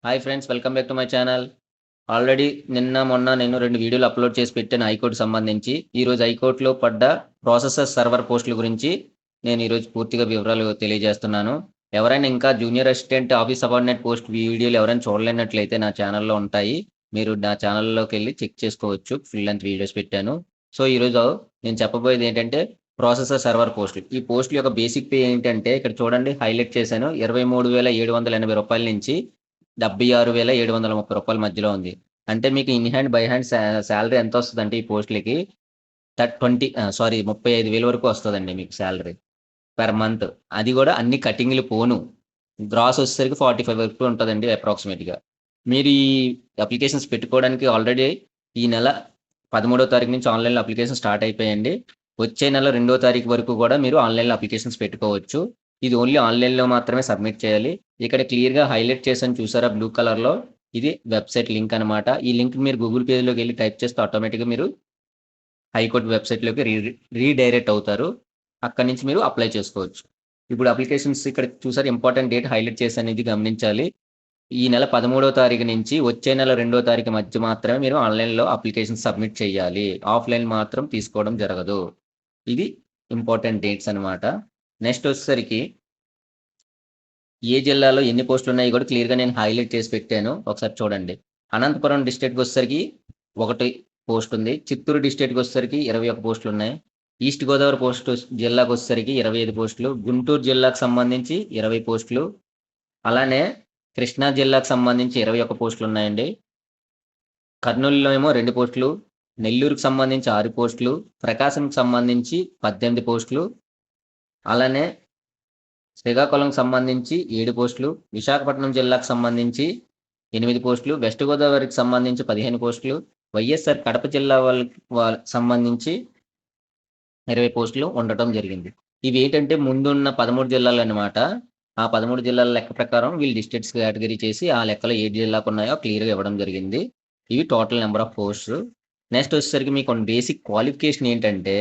Hi friends, welcome back to my channel. Already నిన్న, మొన్న నేను 2 వీడియోలు అప్‌లోడ్ చేసి పెట్టాను హైకోర్ట్‌కి సంబంధించి. ఈరోజు హైకోర్ట్‌లో పడ్డ ప్రాసెసర్ సర్వర్ పోస్టుల గురించి నేను ఈరోజు పూర్తిగా వివరాలు తెలియజేస్తున్నాను. ఎవరైనా ఇంకా junior assistant, office subordinate post వీడియోలు ఎవరైనా చూడలేనట్లయితే నా ఛానల్‌లో ఉంటాయి. మీరు నా ఛానల్‌లోకెళ్ళి చెక్ చేసుకోవచ్చు. ఫుల్ లెంగ్త్ వీడియోస్ పెట్టాను. సో, ఈరోజు నేను చెప్పబోయేది ఏంటంటే ప్రాసెసర్ సర్వర్ పోస్టులు. ఈ పోస్టుల యొక్క బేసిక్ పే ఏంటంటే ఇక్కడ చూడండి హైలైట్ చేశాను. రూ. 23,780 నుంచి రూ. 76,730 మధ్యలో ఉంది. అంటే మీకు in hand, by hand salary ఎంతొస్తదంటే ఈ పోస్ట్‌లకి 35,000 వరకు వస్తదండి మీకు సాలరీ పర్ మంత్. అది గూడా అన్ని కటింగ్‌లు పోను. గ్రాస్ వచ్చేసరికి 45 వరకు ఉంటదండి అప్రాక్సిమేట్‌గా. మీరు ఈ అప్లికేషన్స్ పెట్టుకోవడానికి ఆల్రెడీ ఈ నెల 13వ తారీఖు నుంచి ఆన్‌లైన్‌లో అప్లికేషన్ స్టార్ట్ అయిపోయాయండి. వచ్చే నెల 2వ తారీఖు వరకు గూడా మీరు ఆన్‌లైన్‌లో అప్లికేషన్స్ పెట్టుకోవచ్చు. ఇది ఓన్లీ ఆన్‌లైన్‌లో మాత్రమే సబ్మిట్ చేయాలి. ఇక్కడ క్లియర్‌గా హైలైట్ చేశాను చూసారా బ్లూ కలర్‌లో. ఇది వెబ్‌సైట్ లింక్ అనమాట. ఈ లింక్ మీరు గూగుల్ పేజ్‌లోకెళ్ళి టైప్ చేస్తే ఆటోమేటిక్‌గా మీరు హైకోర్ట్ వెబ్‌సైట్‌లోకి రీడైరెక్ట్ అవుతారు. అక్కడి నుంచి మీరు అప్లై చేసుకోవచ్చు. ఇప్పుడు అప్లికేషన్స్ ఇక్కడ చూసారా ఇంపార్టెంట్ డేట్ హైలైట్ చేశాను, ఇది గమనించాలి. ఈ నెల 13వ తారీఖు నుంచి వచ్చే నెల 2వ తారీఖు మధ్య మాత్రమే మీరు ఆన్‌లైన్‌లో అప్లికేషన్ సబ్మిట్ చేయాలి. ఆఫ్‌లైన్ మాత్రం తీసుకోవడం జరగదు. ఇది ఇంపార్టెంట్ డేట్స్ అనమాట. నెక్స్ట్ వచ్చేసరికి ఏ జిల్లాలో ఎన్ని పోస్టులున్నాయో కూడా క్లియర్‌గా నేను హైలైట్ చేసి పెట్టాను. ఒకసారి చూడండి. అనంతపురం డిస్ట్రిక్ట్‌కొచ్చేసరికి 1 పోస్ట్ ఉంది. చిత్తూరు డిస్ట్రిక్ట్‌కొచ్చేసరికి 21 పోస్టులున్నాయి. ఈస్ట్ గోదావరి జిల్లాకొచ్చేసరికి 25 పోస్టులు. గుంటూరు జిల్లాకు సంబంధించి 20 పోస్టులు. అలానే కృష్ణా జిల్లాకు సంబంధించి 21 పోస్టులున్నాయండి. కర్నూలులో ఏమో 2 పోస్టులు. నెల్లూరుకి సంబంధించి 6 పోస్టులు. ప్రకాశంకి సంబంధించి 18 పోస్టులు. అలానే శ్రీకాకుళంకి సంబంధించి 7 పోస్టులు, విశాఖపట్నం జిల్లాకు సంబంధించి 8 పోస్టులు, వెస్ట్ గోదావరికి సంబంధించి 15 పోస్టులు, వైఎస్ఆర్ కడప జిల్లా వాళ్ళకి సంబంధించి 20 పోస్టులు ఉండటం జరిగింది. ఇవేంటంటే ముందున్న 13 జిల్లాలనమాట. ఆ 13 జిల్లాల లెక్క ప్రకారం వీళ్ళు డిస్ట్రిక్ట్స్ కేటగరీ చేసి ఆ లెక్కలో ఏ జిల్లాకున్నాయో క్లియర్‌గా ఇవ్వడం జరిగింది. ఇవి total number of posts. Next వచ్చేసరికి మీకు బేసిక్ క్వాలిఫికేషన్ ఏంటంటే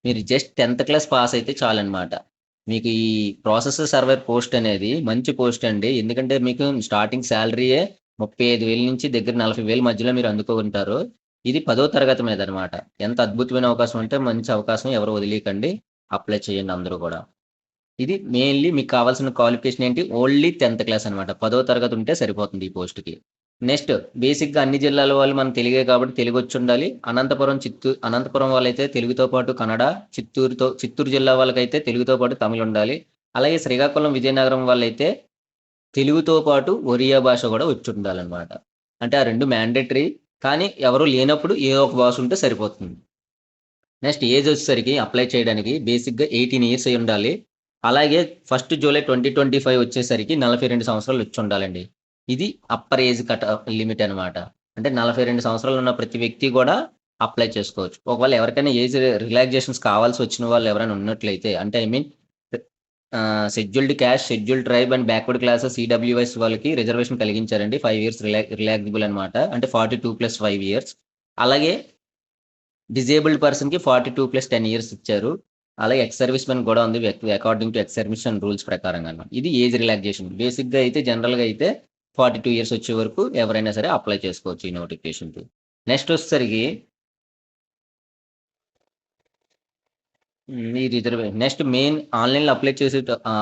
మీరు జస్ట్ 10థ్ క్లాస్ పాస్ అయితే చాలనమాట. మీకు ఈ ప్రాసెసర్ సర్వర్ పోస్ట్ అనేది మంచి పోస్ట్ అండి. ఎందుకంటే మీకు స్టార్టింగ్ సాలరీయే 35,000 నుంచి దగ్గర 40,000 మధ్యలో మీరు అందుకుంటారు. ఇది 10వ తరగతి మీదనమాట. ఎంత అద్భుతమైన అవకాశం అంటే మంచి అవకాశం ఎవరు వదిలీయకండి. అప్లై చేయండి అందరూ గూడా. ఇది మెయిన్‌లీ మీకు కావాల్సిన క్వాలిఫికేషన్ ఏంటి? ఓన్లీ 10థ్ క్లాస్ అనమాట. 10వ తరగతి ఉంటే సరిపోతుంది ఈ పోస్ట్‌కి. నెక్స్ట్ బేసిక్‌గా అన్ని జిల్లాల వాళ్ళు మన తెలుగే కాబట్టి తెలుగొచ్చుండాలి. అనంతపురం వాళ్ళైతే తెలుగుతో పాటు కన్నడ, చిత్తూరు జిల్లా వాళ్ళకైతే తెలుగుతో పాటు తమిళ్ ఉండాలి. అలాగే శ్రీకాకుళం, విజయనగరం వాళ్ళైతే తెలుగుతో పాటు ఒరియా భాష గూడా వచ్చుండాలనమాట. అంటే ఆ 2 మ్యాండేటరీ. కానీ ఎవరు లేనప్పుడు ఏదో ఒక భాష ఉంటే సరిపోతుంది. నెక్స్ట్ ఏజ్ వచ్చేసరికి అప్లై చేయడానికి బేసిక్‌గా 18 ఇయర్స్ అయ్యుండాలి. అలాగే 1 జూలై 2025 వచ్చేసరికి 42 సంవత్సరాలు వచ్చుండాలండి. ఇది అప్పర్ ఏజ్ లిమిట్ అనమాట. అంటే 42 సంవత్సరాలు ఉన్న ప్రతి వ్యక్తి గూడా అప్లై చేసుకోవచ్చు. ఒకవేళ ఎవరికైనా ఏజ్ రిలాక్సేషన్స్ కావాల్సొచ్చిన వాళ్ళు ఎవరైనా ఉన్నట్లయితే అంటే I mean scheduled caste, scheduled tribe and backward classes EWS వాళ్ళకి రిజర్వేషన్ కలిగించారండి. 5 ఇయర్స్ రిలాక్సిబుల్ అనమాట. అంటే 42+5 ఇయర్స్. అలాగే డిజేబుల్డ్ పర్సన్‌కి 42+10 ఇయర్స్ ఇచ్చారు. అలాగే ఎక్స్ సర్వీస్ మెన్ గూడా ఉంది. According to ex service men rules ప్రకారంగా అన్నమాట. ఇది ఏజ్ రిలాక్సేషన్. బేసిక్‌గా అయితే జనరల్‌గా అయితే 42 ఇయర్స్ వచ్చే వరకు ఎవరైనా సరే అప్లై చేసుకోవచ్చు ఈ నోటిఫికేషన్‌కి. నెక్స్ట్ వచ్చేసరికి ఈ నెక్స్ట్ మెయిన్ ఆన్‌లైన్‌లో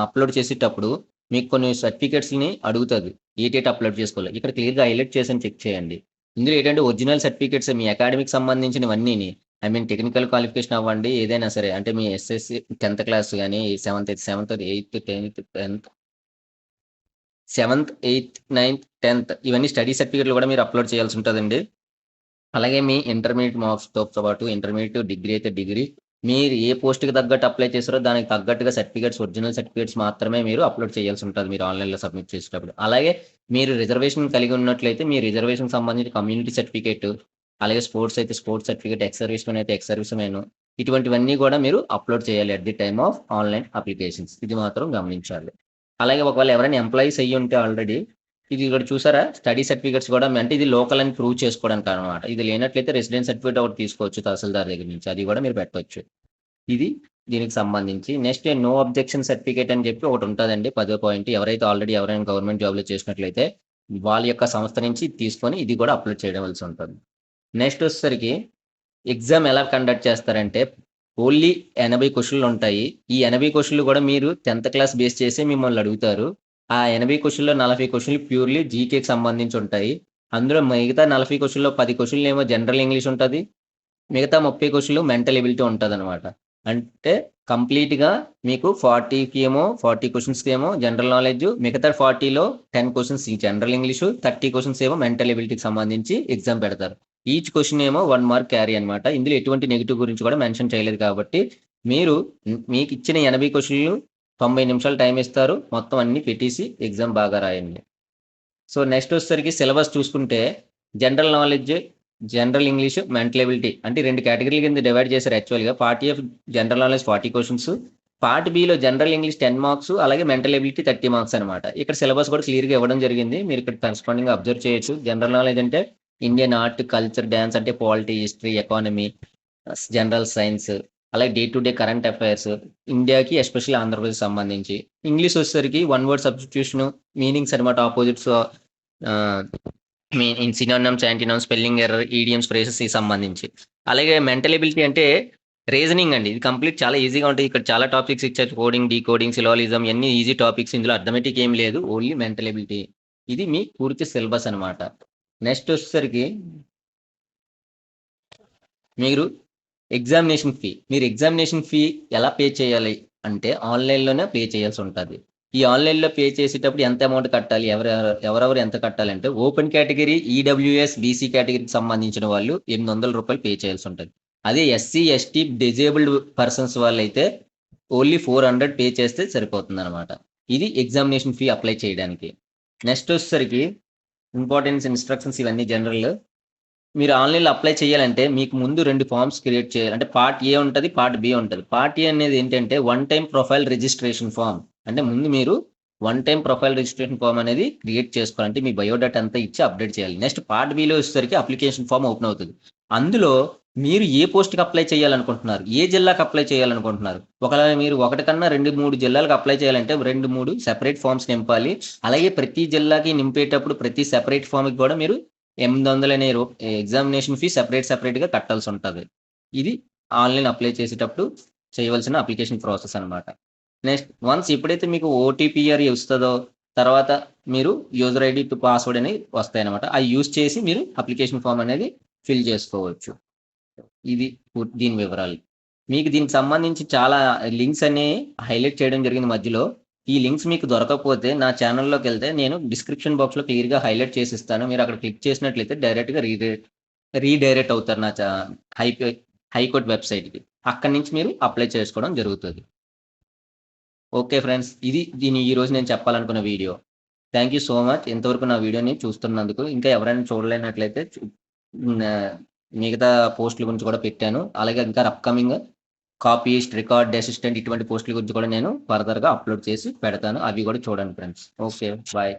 అప్లోడ్ చేసేటప్పుడు మీకు కొన్ని సర్టిఫికేట్స్‌ని అడుగుతది. ఏటేటి అప్లోడ్ చేసుకోవాలో. ఇక్కడ క్లియర్‌గా హైలైట్ చేశాను, చెక్ చేయండి. ఇందులో ఏంటంటే ఒరిజినల్ సర్టిఫికేట్స్ మీ అకాడమిక్ సంబంధించినవన్నీని. ఐ మీన్ టెక్నికల్ క్వాలిఫికేషన్ అవ్వండి, ఏదైనా సరే. అంటే మీ ఎస్ఎస్‌సి 10థ్ క్లాస్ గాని, సెవెంత్, ఎయిత్, 10థ్ ఇవన్నీ స్టడీ సర్టిఫికేట్‌లు కూడా మీరు అప్లోడ్ చేయాల్సి ఉంటదండి. అలాగే మీ ఇంటర్మీడియేట్ మార్క్స్‌తో పాటు ఇంటర్మీడియేట్, డిగ్రీ అయితే డిగ్రీ. మీరు ఏ పోస్ట్‌కి తగ్గట్టు అప్లై చేసారో దానికి తగ్గట్టుగా ఒరిజినల్ సర్టిఫికేట్స్ మాత్రమే మీరు అప్లోడ్ చేయాల్సి ఉంటది మీరు ఆన్‌లైన్‌లో సబ్మిట్ చేసేటప్పుడు. అలాగే మీరు రిజర్వేషన్ కలిగి ఉన్నట్లయితే మీ రిజర్వేషన్‌కి సంబంధించిన కమ్యూనిటీ సర్టిఫికేట్, అలాగే స్పోర్ట్స్ అయితే sports certificate, ex service men అయితే ఎక్స్ సర్వీస్ మెన్. ఇటువంటివన్నీ కూడా మీరు అప్లోడ్ చేయాలి at the time of online applications. ఇది మాత్రం గమనించాలి. అలాగే ఒకవేళ ఎవరైనా ఎంప్లాయీస్ అయ్యుంటే ఆల్రెడీ ఇది ఇక్కడ చూసారా? స్టడీ సర్టిఫికేట్స్ గూడా అంటే ఇది లోకల్ అని ప్రూవ్ చేసుకోవడానికనమాట. ఇది లేనట్లయితే రెసిడెన్స్ సర్టిఫికేట్ ఒకటి తీసుకోవచ్చు తహసీల్దార్ దగ్గర నుంచి. అది గూడా మీరు పెట్టొచ్చు. ఇది దీనికి సంబంధించి. నెక్స్ట్ నో అబ్జెక్షన్ సర్టిఫికేట్ అని చెప్పి ఒకటుంటదండి. 10వ పాయింట్. ఎవరైనా గవర్నమెంట్ జాబ్‌లో చేసినట్లయితే వాళ్ళ యొక్క సంస్థ నుంచి తీసుకొని ఇది కూడా అప్లోడ్ చేయవలసి ఉంటుంది. నెక్స్ట్ వచ్చేసరికి ఎగ్జామ్ ఎలా కండక్ట్ చేస్తారంటే ఓన్లీ 80 క్వశ్చన్లు ఉంటాయి. ఈ 80 క్వశ్చన్లు కూడా మీరు 10th క్లాస్ బేస్ చేసి మిమ్మల్ని అడుగుతారు. ఆ 80 క్వశ్చన్లో 40 క్వశ్చన్లు ప్యూర్లీ జీకేకి సంబంధించి ఉంటాయి. అందులో మిగతా 40 క్వశ్చన్లో 10 క్వశ్చన్లు ఏమో జనరల్ ఇంగ్లీష్ ఉంటుంది. మిగతా 30 క్వశ్చన్లు మెంటల్ ఎబిలిటీ ఉంటుందన్నమాట. అంటే కంప్లీట్గా మీకు 40కి ఏమో 40 క్వశ్చన్స్కి ఏమో జనరల్ నాలెడ్జ్, మిగతా 40లో 10 క్వశ్చన్స్ జనరల్ ఇంగ్లీషు, 30 క్వశ్చన్స్ ఏమో మెంటల్ ఎబిలిటీకి సంబంధించి ఎగ్జామ్ పెడతారు. ఈచ్ క్వశ్చన్ ఏమో 1 మార్క్ క్యారీ అనమాట. ఇందులో ఎటువంటి నెగిటివ్ గురించి కూడా మెన్షన్ చేయలేదు కాబట్టి మీరు మీకు ఇచ్చిన 80 క్వశ్చన్లు 90 నిమిషాలు టైం ఇస్తారు. మొత్తం అన్ని పెట్టేసి ఎగ్జామ్ బాగా రాయండి. సో నెక్స్ట్ వచ్చేసరికి సిలబస్ చూసుకుంటే general knowledge, general English, mental ability అంటే 2 కేటగిరీల కింద డివైడ్ చేశారు యాక్చువల్గా. Part A general knowledge 40 questions, part బిలో జనరల్ ఇంగ్లీష్ 10 మార్క్స్, అలాగే మెంటల్ ఎబిలిటీ 30 మార్క్స్ అనమాట. ఇక్కడ సిలబస్ కూడా క్లియర్గా ఇవ్వడం జరిగింది. మీరు ఇక్కడ కరెస్పాండింగ్ అబ్జర్వ్ చేయొచ్చు. జనరల్ నాలెడ్జ్ అంటే ఇండియన్ ఆర్ట్, కల్చర్, డ్యాన్స్ అంటే polity, history, economy, general science, అలాగే day to day current affairs, ఇండియాకి ఎస్పెషల్లీ ఆంధ్రప్రదేశ్ సంబంధించి. ఇంగ్లీష్ వచ్చేసరికి 1 వర్డ్ సబ్స్టిట్యూషన్, మీనింగ్స్ అనమాట, opposites, in synonyms, antonyms, spelling error, idioms, phrases కి సంబంధించి. అలాగే మెంటల్ ఎబిలిటీ అంటే రీజనింగ్ అండి. ఇది కంప్లీట్ చాలా ఈజీగా ఉంటుంది. ఇక్కడ చాలా టాపిక్స్ ఇచ్చారు. కోడింగ్, డీకోడింగ్, సిలాలిజం, అన్ని ఈజీ టాపిక్స్. ఇందులో అర్థమెటిక్ ఏం లేదు, ఓన్లీ మెంటల్ ఎబిలిటీ. ఇది మీ పూర్తి సిలబస్ అనమాట. నెక్స్ట్ వచ్చేసరికి మీరు ఎగ్జామినేషన్ ఫీ ఎలా పే చేయాలి అంటే ఆన్లైన్లోనే పే చేయాల్సి ఉంటుంది. ఈ ఆన్లైన్లో పే చేసేటప్పుడు ఎంత అమౌంట్ కట్టాలి, ఎవరెవరు ఎంత కట్టాలంటే ఓపెన్ కేటగిరీ, ఈడబ్ల్యూఎస్, బీసీ కేటగిరీకి సంబంధించిన వాళ్ళు 800 రూపాయలు పే చేయాల్సి ఉంటుంది. అదే ఎస్సీ, ఎస్టీ, డిజేబుల్డ్ పర్సన్స్ వాళ్ళు అయితే ఓన్లీ 400 పే చేస్తే సరిపోతుంది అనమాట. ఇది ఎగ్జామినేషన్ ఫీ అప్లై చేయడానికి. నెక్స్ట్ వచ్చేసరికి ఇంపార్టెన్స్, ఇన్స్ట్రక్షన్స్, ఇవన్నీ జనరల్. మీరు ఆన్లైన్లో అప్లై చేయాలంటే మీకు ముందు 2 ఫామ్స్ క్రియేట్ చేయాలి. అంటే పార్ట్ ఏ ఉంటుంది, పార్ట్ బి ఉంటుంది. పార్ట్ ఏ అనేది ఏంటంటే 1 టైం ప్రొఫైల్ రిజిస్ట్రేషన్ ఫామ్. అంటే ముందు మీరు 1 టైం ప్రొఫైల్ రిజిస్ట్రేషన్ ఫామ్ అనేది క్రియేట్ చేసుకోవాలి. అంటే మీ బయోడేటా అంతా ఇచ్చి అప్డేట్ చేయాలి. నెక్స్ట్ పార్ట్ బిలో వచ్చేసరికి అప్లికేషన్ ఫామ్ ఓపెన్ అవుతుంది. అందులో మీరు ఏ పోస్ట్కి అప్లై చేయాలనుకుంటున్నారు, ఏ జిల్లాకి అప్లై చేయాలనుకుంటున్నారు. ఒకవేళ మీరు 1 కన్నా 2-3 జిల్లాలకు అప్లై చేయాలంటే 2-3 సెపరేట్ ఫామ్స్ నింపాలి. అలాగే ప్రతి జిల్లాకి నింపేటప్పుడు ప్రతి సెపరేట్ ఫామ్కి కూడా మీరు 800 అనే ఎగ్జామినేషన్ ఫీ సెపరేట్గా కట్టాల్సి ఉంటుంది. ఇది ఆన్లైన్ అప్లై చేసేటప్పుడు చేయవలసిన అప్లికేషన్ ప్రాసెస్ అనమాట. నెక్స్ట్ వన్స్ ఎప్పుడైతే మీకు ఓటీపీఆర్ వస్తుందో తర్వాత మీరు యూజర్ ఐడి టు పాస్వర్డ్ అనేవి వస్తాయన్నమాట. అవి యూజ్ చేసి మీరు అప్లికేషన్ ఫామ్ అనేది ఫిల్ చేసుకోవచ్చు. ఇది దీని వివరాలు. మీకు దీనికి సంబంధించి చాలా లింక్స్ అనేవి హైలైట్ చేయడం జరిగింది మధ్యలో. ఈ లింక్స్ మీకు దొరకకపోతే నా ఛానల్లోకి వెళ్తే నేను డిస్క్రిప్షన్ బాక్స్లో క్లియర్గా హైలైట్ చేసి ఇస్తాను. మీరు అక్కడ క్లిక్ చేసినట్లయితే డైరెక్ట్గా రీడైరెక్ట్ అవుతారు నా హైకోర్టు వెబ్సైట్కి. అక్కడి నుంచి మీరు అప్లై చేసుకోవడం జరుగుతుంది. ఓకే ఫ్రెండ్స్, ఇది ఈరోజు నేను చెప్పాలనుకున్న video. Thank you so much ఇంతవరకు నా వీడియోని చూస్తున్నందుకు. ఇంకా ఎవరైనా చూడలేనట్లయితే మిగతా పోస్టుల గురించి కూడా పెట్టాను. అలాగే ఇంకా అప్కమింగ్ కాపీస్ట్, రికార్డ్ అసిస్టెంట్ ఇటువంటి పోస్టుల గురించి కూడా నేను ఫర్దర్గా అప్లోడ్ చేసి పెడతాను. అవి కూడా చూడండి ఫ్రెండ్స్. Okay, bye.